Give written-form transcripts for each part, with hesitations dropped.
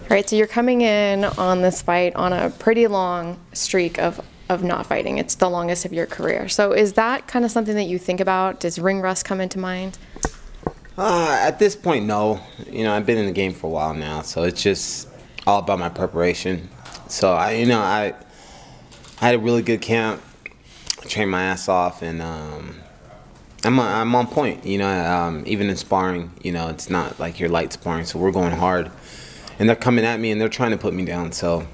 All right, so you're coming in on this fight on a pretty long streak of not fighting. It's the longest of your career. So is that kind of something that you think about? Does ring rust come into mind? At this point, no. You know, I've been in the game for a while now, so it's just all about my preparation. So I had a really good camp, trained my ass off, and I'm on point. You know, even in sparring, you know, it's not like you're light sparring, so we're going hard. And they're coming at me and they're trying to put me down. So,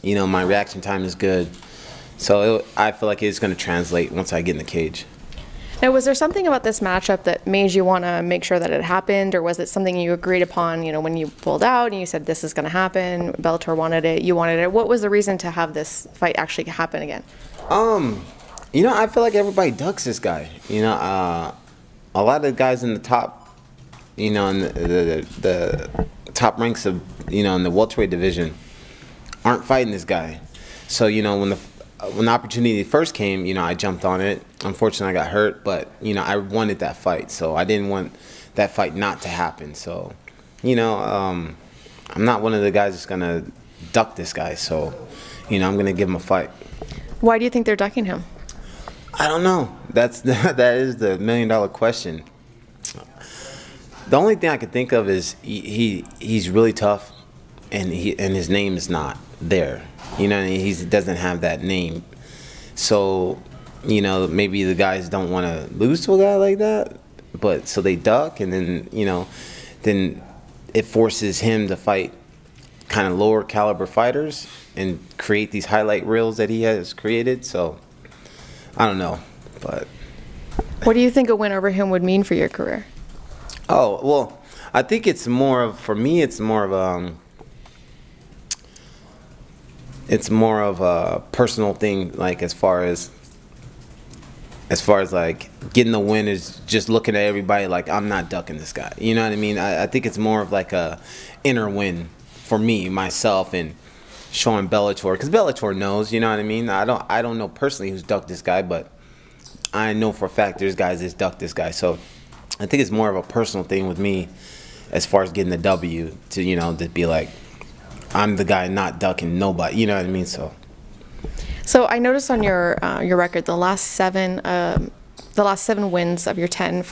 you know, my reaction time is good. So I feel like it's going to translate once I get in the cage. Now, was there something about this matchup that made you want to make sure that it happened, or was it something you agreed upon, you know, when you pulled out and you said this is going to happen, Bellator wanted it, you wanted it? What was the reason to have this fight actually happen again? You know, I feel like everybody ducks this guy. You know, a lot of the guys in the top, you know, in the top ranks of, you know, in the welterweight division aren't fighting this guy. So, you know, when the opportunity first came, you know, I jumped on it. Unfortunately, I got hurt, but, you know, I wanted that fight. So I didn't want that fight not to happen. So, you know, I'm not one of the guys that's going to duck this guy. So, you know, I'm going to give him a fight. Why do you think they're ducking him? I don't know. That is the $1,000,000 question. The only thing I could think of is he's really tough, and his name is not there. You know, he doesn't have that name. So, you know, maybe the guys don't want to lose to a guy like that, but so they duck, and then, you know, then it forces him to fight kind of lower caliber fighters and create these highlight reels that he has created. So I don't know, but what do you think a win over him would mean for your career? Oh, well, I think it's more of, for me, it's more of a personal thing, like as far as like getting the win is just looking at everybody like I'm not ducking this guy. You know what I mean? I think it's more of like a inner win for me, myself, and showing Bellator, because Bellator knows, you know what I mean? I don't know personally who's ducked this guy, but I know for a fact there's guys that's ducked this guy. So I think it's more of a personal thing with me as far as getting the W, to, you know, to be like, I'm the guy not ducking nobody, you know what I mean? So I noticed on your record the last seven wins of your 10,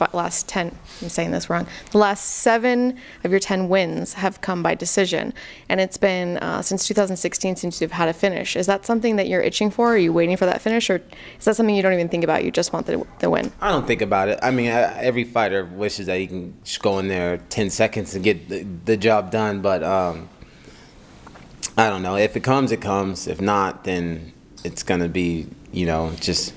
I'm saying this wrong, the last 7 of your 10 wins have come by decision, and it's been since 2016 since you've had a finish. Is that something that you're itching for? Are you waiting for that finish, or is that something you don't even think about? You just want the win? I don't think about it. I mean, every fighter wishes that he can just go in there 10 seconds and get the job done, but I don't know. If it comes, it comes. If not, then it's going to be, you know, just,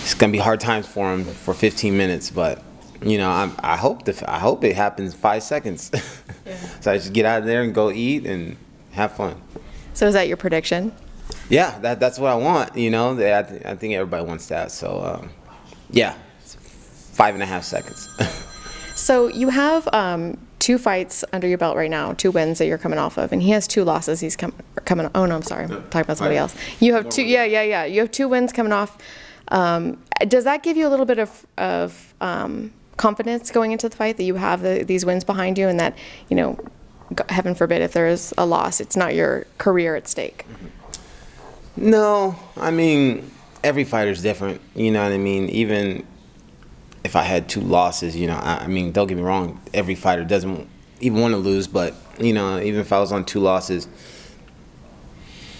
it's going to be hard times for him for 15 minutes, but, you know, I hope it happens 5 seconds. Yeah. So I just get out of there and go eat and have fun. So is that your prediction? Yeah, that's what I want, you know. I think everybody wants that. So, yeah, 5.5 seconds. So you have 2 fights under your belt right now, 2 wins that you're coming off of, and he has 2 losses. He's coming. Oh no, I'm sorry, I'm talking about somebody else. You have 2. Yeah. You have 2 wins coming off. Does that give you a little bit of confidence going into the fight that you have these wins behind you, and that, you know, heaven forbid if there is a loss, it's not your career at stake? No, I mean, every fighter's different. You know what I mean? Even if I had 2 losses, you know, I mean, don't get me wrong, every fighter doesn't even want to lose, but, you know, even if I was on 2 losses,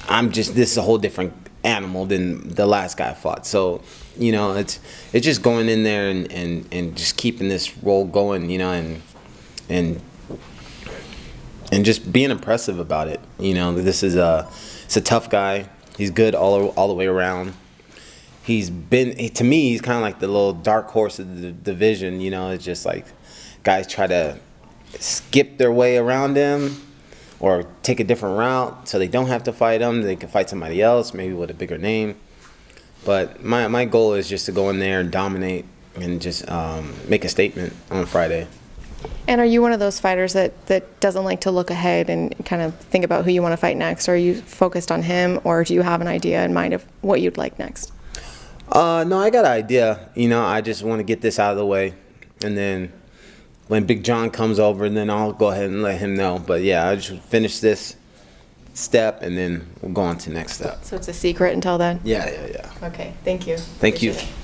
this is a whole different animal than the last guy I fought. So, you know, it's just going in there and just keeping this roll going, you know, and just being impressive about it. You know, it's a tough guy. He's good all the way around. To me, he's kind of like the little dark horse of the division. You know, it's just like guys try to skip their way around him or take a different route so they don't have to fight him. They can fight somebody else, maybe with a bigger name. But my goal is just to go in there and dominate and just make a statement on Friday. And are you one of those fighters that doesn't like to look ahead and kind of think about who you want to fight next? Are you focused on him, or do you have an idea in mind of what you'd like next? No, I got an idea. You know, I just want to get this out of the way, and then when Big John comes over, and then I'll go ahead and let him know. But yeah, I just finish this step, and then we'll go on to the next step. So it's a secret until then? Yeah. Okay, thank you. Thank you. Appreciate it.